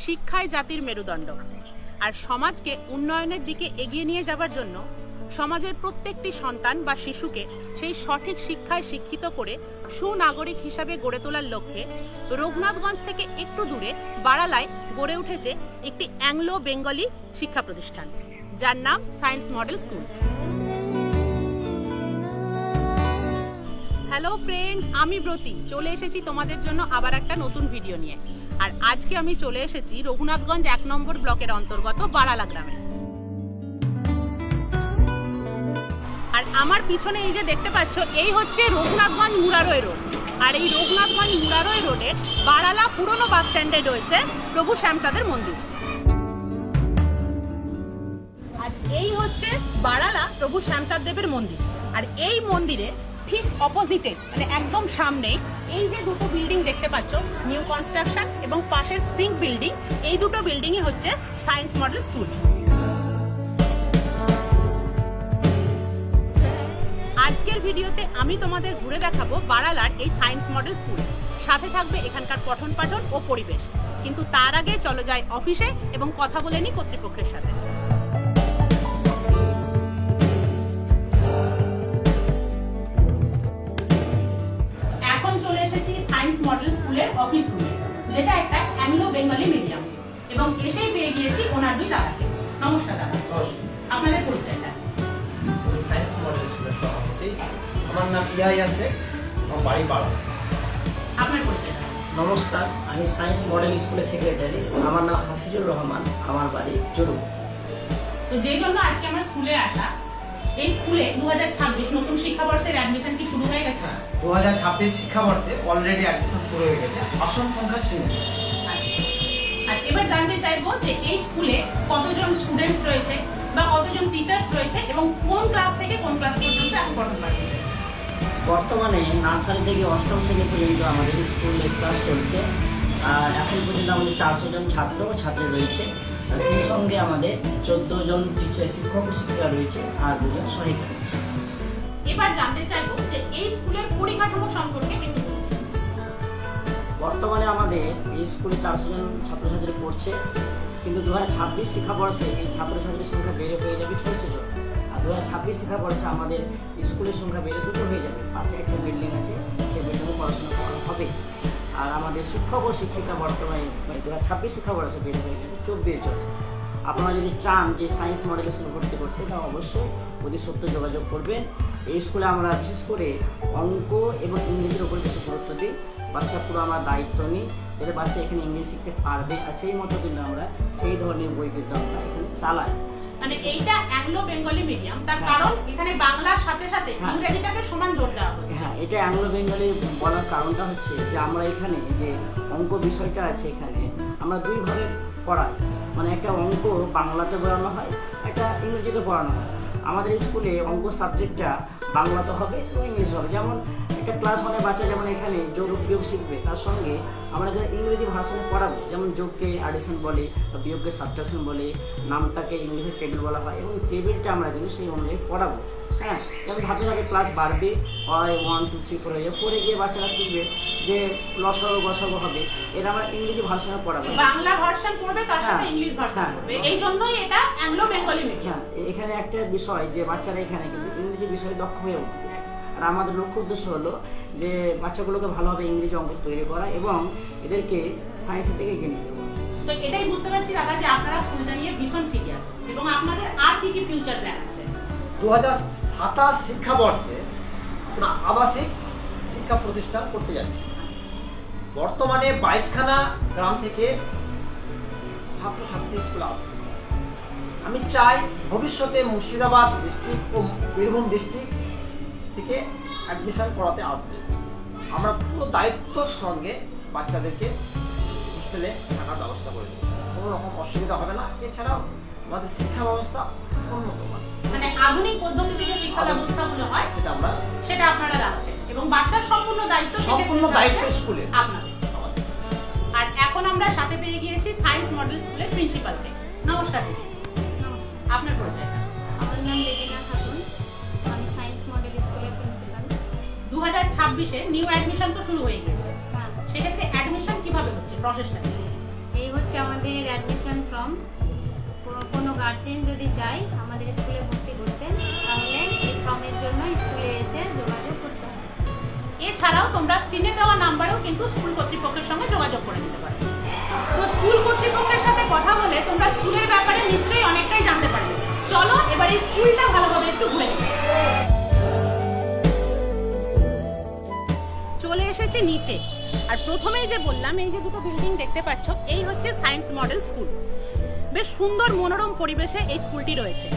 শিক্ষাই জাতির মেরুদণ্ড, আর সমাজকে উন্নয়নের দিকে এগিয়ে নিয়ে যাবার জন্য সমাজের প্রত্যেকটি সন্তান বা শিশুকে সেই সঠিক শিক্ষায় শিক্ষিত করে সুনাগরিক হিসাবে গড়ে তোলার লক্ষ্যে রঘুনাথগঞ্জ থেকে একটু দূরে বারালায় গড়ে উঠেছে একটি অ্যাংলো বেঙ্গলি শিক্ষা প্রতিষ্ঠান, যার নাম science model school. Hello friends, আমি ব্রতী চলে এসেছি তোমাদের জন্য আবার একটা নতুন ভিডিও নিয়ে। আর আজকে আমি চলে এসেছি রঘুনাথগঞ্জ 1 নম্বর ব্লকের অন্তর্গত বারালা গ্রামে। আর আমার পিছনে এই যে দেখতে পাচ্ছ, এই হচ্ছে রঘুনাথগঞ্জ মুরারোয় রোড। আর এই রঘুনাথগঞ্জ মুরারোয় রোডে বারালা পুরনো বাস স্ট্যান্ডে রয়েছে প্রভু শ্যামচাঁদের মন্দির। আর এই হচ্ছে বারালা প্রভু শ্যামচাঁদ দেবের মন্দির। আর এই মন্দিরে ঠিক অপোজিটে মানে একদম সামনেই এই যে দুটো বিল্ডিং দেখতে পাচ্ছ, নিউ কনস্ট্রাকশন এবং পাশের পিঙ্ক বিল্ডিং, এই দুটো বিল্ডিংই হচ্ছে সায়েন্স মডেল স্কুল। আজকের ভিডিওতে আমি তোমাদের ঘুরে দেখাবো বারালার এই সায়েন্স মডেল স্কুল, সাথে থাকবে এখানকার পঠন পাঠন ও পরিবেশ। কিন্তু তার আগে চলো যাই অফিসে এবং কথা বলে নিই কর্তৃপক্ষের সাথে। এখন চলে এসেছি সায়েন্স মডেল স্কুলের অফিস রুমে, যেটা একটা অ্যাংলো বেঙ্গলি মিডিয়াম, এবং এসেই পেয়ে গিয়েছি ওনার দুই দাদাকে। নমস্কার দাদা, আপনাদের পরিচয়টা? সায়েন্স মডেল স্কুলের সভাপতি, আমার নাম ইয়াহিয়া শেখ, আমার বাড়ি বারালা। আপনার পরিচয়টা? নমস্কার, আমি সায়েন্স মডেল স্কুলের সেক্রেটারি, আমার নাম হাফিজুর রহমান, আমার বাড়ি জরুর। তো যেই জন্য আজকে আমার স্কুলে আসা, এই স্কুলে 2026 নতুন শিক্ষাবর্ষের অ্যাডমিশন কি শুরু হয়ে গেছে? 2026 শিক্ষাবর্ষে অলরেডি অ্যাডমিশন শুরু হয়ে গেছে, আসন সংখ্যা সীমিত। আর এবার জানতে চাইবো যে এই স্কুলে কতজন স্টুডেন্টস রয়েছে বা কতজন টিচার্স রয়েছে এবং কোন ক্লাস থেকে কোন ক্লাস পর্যন্ত এখন পঠন পাঠন রয়েছে? বর্তমানে নার্সারি থেকে অষ্টম শ্রেণী পর্যন্ত আমাদের স্কুলে ক্লাস চলছে। আর এখন পর্যন্ত আমাদের 400 জন ছাত্র ও ছাত্রী রয়েছে। আর সেই সঙ্গে আমাদের 14 জন টিচার শিক্ষক ও শিক্ষিকা রয়েছে আর 2 জন সহায়িকা রয়েছে। এবার জানতে চাইবো যে এই স্কুলের পরিকাঠামো সম্পর্কে একটু বলুন। বর্তমানে আমাদের এই স্কুলে 400 জন ছাত্রছাত্রী পড়ছে, কিন্তু 2026 শিক্ষাবর্ষে এই ছাত্রছাত্রীর সংখ্যা বেড়ে হয়ে যাবে 600 জন। আর 2026 শিক্ষাবর্ষে আমাদের স্কুলের সংখ্যা বেড়ে 2 হয়ে যাবে। পাশে একটা বিল্ডিং আছে, সেই বিল্ডিংয়ে পড়াশোনা করানো হবে। আর আমাদের শিক্ষক ও শিক্ষিকা বর্তমানে 2026 শিক্ষাবর্ষে বেড়ে হয়ে যাবে 24 জন। আপনারা যদি চান যে সায়েন্স মডেলের স্কুলে ভর্তি করতে, তাহলে অবশ্যই অতি সত্য যোগাযোগ করবেন। এই স্কুলে আমরা বিশেষ করে অঙ্ক এবং ইংরেজির উপর বেশি গুরুত্ব দিই। বাচ্চা পুরো আমার দায়িত্ব নিই যাতে বাচ্চা এখানে ইংরেজি শিখতে পারবে, আর সেই মতো কিন্তু আমরা সেই ধরনের বই কিন্তু আমরা এখানে চালাই। মানে এইটা অ্যাংলো বেঙ্গলি মিডিয়াম, তার কারণ এখানে বাংলার সাথে সাথে ইংরেজিটাকে সমান জোর দেওয়া হচ্ছে। হ্যাঁ, এটা অ্যাংলো বেঙ্গলি বলার কারণটা হচ্ছে যে আমরা এখানে যে অঙ্ক বিষয়টা আছে, এখানে আমরা 2 ভাবে পড়াই। মানে একটা অঙ্ক বাংলাতে পড়ানো হয়, একটা ইংরেজিতে পড়ানো হয়। আমাদের স্কুলে অঙ্ক সাবজেক্টটা বাংলাতে হবে এবং ইংলিশ হবে। যেমন একটা ক্লাস 1-এর বাচ্চা যেমন এখানে যোগ বিয়োগ শিখবে, তার সঙ্গে আমরা এখানে ইংরেজি ভাষায় পড়াবো। যেমন যোগকে অ্যাডিশন বলে, বিয়োগকে সাবট্রাকশন বলে, নামটাকে ইংলিশে টেবিল বলা হয়, এবং টেবিলটা আমরা কিন্তু সেই অনুযায়ী পড়াবো। হ্যাঁ, যেমন ধাপে ধাপে ক্লাস বাড়বে, 1 2 3 4 হয়ে যাবে। 4-এ গিয়ে বাচ্চারা শিখবে যে লসাগু গসাগু হবে। এটা আমরা ইংরেজি ভাষায় পড়াবো, বাংলা ভার্সন পড়বে, তার সাথে ইংলিশ ভার্সন পড়বে। এই জন্যই এটা অ্যাংলো বেঙ্গলি মিডিয়াম। এখানে একটা বিষয় যে বাচ্চারা এখানে কিন্তু ইংরেজি বিষয়ে দক্ষ হয়ে উঠবে। আর আমাদের লক্ষ্য উদ্দেশ্য হলো যে বাচ্চাগুলোকে ভালোভাবে ইংরেজি অঙ্ক তৈরি করা এবং এদেরকে সায়েন্সের দিকে এগিয়ে নিয়ে যাওয়া। তো এটাই বুঝতে পারছি দাদা যে আপনারা স্কুলটা নিয়ে ভীষণ সিরিয়াস, এবং আপনাদের আর কি কি ফিউচার প্ল্যান আছে? 2027 শিক্ষাবর্ষে আমরা আবাসিক শিক্ষা প্রতিষ্ঠান করতে যাচ্ছি। বর্তমানে 22খানা গ্রাম থেকে ছাত্রছাত্রী স্কুলে আসে। আমি চাই ভবিষ্যতে মুর্শিদাবাদ ডিস্ট্রিক্ট ও বীরভূম ডিস্ট্রিক্ট থেকে অ্যাডমিশন করাতে আসবে। আমরা পুরো দায়িত্বর সঙ্গে বাচ্চাদেরকে হোস্টেলে থাকার ব্যবস্থা করে দেবো, কোনো রকম অসুবিধা হবে না। এছাড়াও আমাদের শিক্ষা ব্যবস্থা উন্নত মানের, মানে আধুনিক পদ্ধতিতে যে শিক্ষা ব্যবস্থাগুলো হয় সেটা আপনারা রাখছেন, এবং বাচ্চার সম্পূর্ণ দায়িত্ব স্কুলে আপনাদের। আর এখন আমরা সাথে পেয়ে গিয়েছি সায়েন্স মডেল স্কুলের প্রিন্সিপালকে। নমস্কার দিদি। আপনার পরিচয়টা? আমার নাম লেলিনা খাতুন, আমি সায়েন্স মডেল স্কুলের প্রিন্সিপাল। 2026-এ নিউ অ্যাডমিশন তো শুরু হয়ে গেছে, হ্যাঁ, সেক্ষেত্রে অ্যাডমিশন কিভাবে হচ্ছে, প্রসেসটা? এই হচ্ছে আমাদের আমাদের অ্যাডমিশন ফর্ম কোনো গার্জেন যদি চায় আমাদের স্কুলে ভর্তি করতে, তাহলে এই ফর্মের জন্য স্কুলে এসে যোগাযোগ করতে হবে। এছাড়াও তোমরা স্ক্রিনে দেওয়া নাম্বারেও কিন্তু স্কুল কর্তৃপক্ষের সঙ্গে যোগাযোগ করে নিতে পারো। তো স্কুল কর্তৃপক্ষের সাথে কথা বলে তোমরা স্কুলের ব্যাপারে নিশ্চয়ই অনেকটাই জানতে পারবে। চলো এবার এই স্কুলটা ভালোভাবে একটু ঘুরে নিই। চলে এসেছে নিচে, আর প্রথমেই যে বললাম এই যে দুটো বিল্ডিং দেখতে পাচ্ছ, এই হচ্ছে সায়েন্স মডেল স্কুল। বেশ সুন্দর মনোরম পরিবেশে এই স্কুলটি রয়েছে।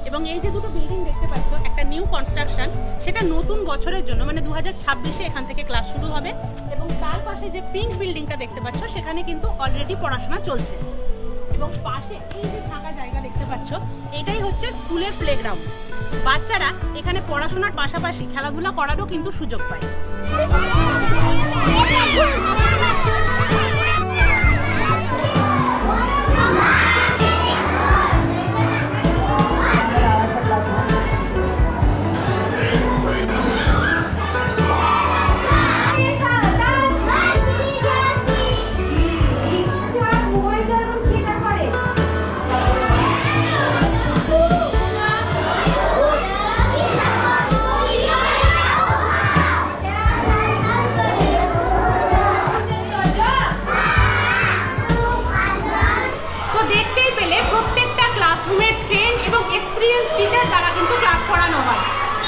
এবং এই যে দুটো বিল্ডিং দেখতে পাচ্ছ, একটা নিউ কনস্ট্রাকশন, সেটা নতুন বছরের জন্য মানে 2026-এ এখান থেকে ক্লাস শুরু হবে। এবং তার পাশে যে পিঙ্ক বিল্ডিংটা দেখতে পাচ্ছ, সেখানে কিন্তু অলরেডি পড়াশোনা চলছে। এবং পাশে এই যে ফাঁকা জায়গা দেখতে পাচ্ছ, এটাই হচ্ছে স্কুলের প্লেগ্রাউন্ড। বাচ্চারা এখানে পড়াশোনার পাশাপাশি খেলাধুলা করারও কিন্তু সুযোগ পায়। টিচার দ্বারা কিন্তু ক্লাস করানো হয়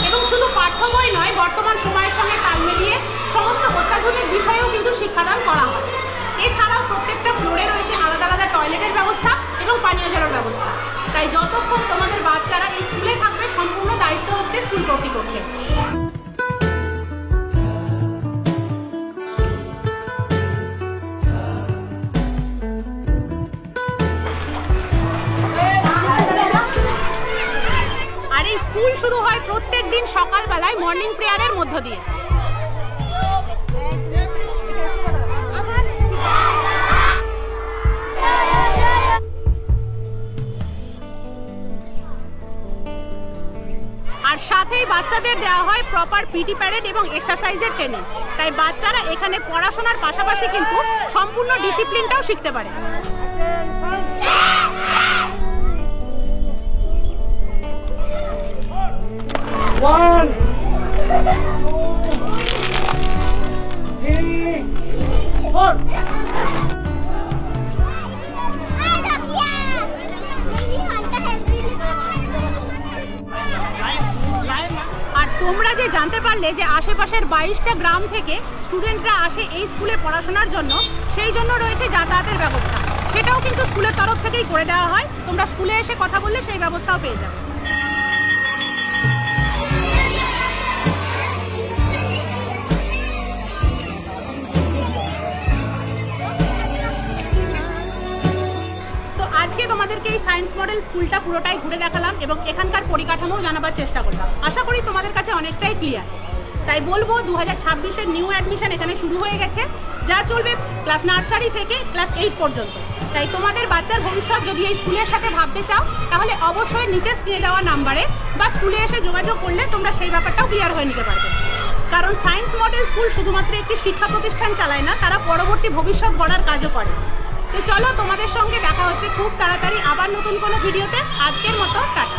এবং শুধু পাঠ্য বই নয়, বর্তমান সময়ের সঙ্গে তাল মিলিয়ে সমস্ত অত্যাধুনিক বিষয়েও কিন্তু শিক্ষাদান করা হয়। এছাড়াও প্রত্যেকটা ফ্লোরে রয়েছে আলাদা আলাদা টয়লেটের ব্যবস্থা এবং পানীয় জলের ব্যবস্থা। তাই যতক্ষণ তোমাদের বাচ্চারা এই স্কুলে থাকবে, সম্পূর্ণ দায়িত্ব হচ্ছে স্কুল কর্তৃপক্ষের। স্কুল শুরু হয় প্রত্যেক দিন সকালবেলায় মর্নিং প্রেয়ারের মধ্য দিয়ে। আর সাথেই বাচ্চাদের দেওয়া হয় প্রপার পিটি প্যারেড এবং এক্সারসাইজের ট্রেনিং। তাই বাচ্চারা এখানে পড়াশোনার পাশাপাশি কিন্তু সম্পূর্ণ ডিসিপ্লিনটাও শিখতে পারে। One, 3, 4. আর তোমরা যে জানতে পারলে যে আশেপাশের 22টা গ্রাম থেকে স্টুডেন্টরা আসে এই স্কুলে পড়াশোনার জন্য, সেই জন্য রয়েছে যাতায়াতের ব্যবস্থা। সেটাও কিন্তু স্কুলের তরফ থেকেই করে দেওয়া হয়। তোমরা স্কুলে এসে কথা বললে সেই ব্যবস্থাও পেয়ে যাবে। আজকে তোমাদেরকে এই সায়েন্স মডেল স্কুলটা পুরোটাই ঘুরে দেখালাম এবং এখানকার পরিকাঠামো জানাবার চেষ্টা করলাম। আশা করি তোমাদের কাছে অনেকটাই ক্লিয়ার। তাই বলবো 2026-এর নিউ অ্যাডমিশন এখানে শুরু হয়ে গেছে, যা চলবে ক্লাস নার্সারি থেকে ক্লাস 8 পর্যন্ত। তাই তোমাদের বাচ্চার ভবিষ্যৎ যদি এই স্কুলের সাথে ভাবতে চাও, তাহলে অবশ্যই নিচে স্ক্রিনে দেওয়া নাম্বারে বা স্কুলে এসে যোগাযোগ করলে তোমরা সেই ব্যাপারটাও ক্লিয়ার হয়ে নিতে পারবে। কারণ সায়েন্স মডেল স্কুল শুধুমাত্র একটি শিক্ষা প্রতিষ্ঠান চালায় না, তারা পরবর্তী ভবিষ্যৎ গড়ার কাজও করে। তো চলো, তোমাদের সঙ্গে দেখা হচ্ছে খুব তাড়াতাড়ি আবার নতুন কোনো ভিডিওতে। আজকের মতো টাটা।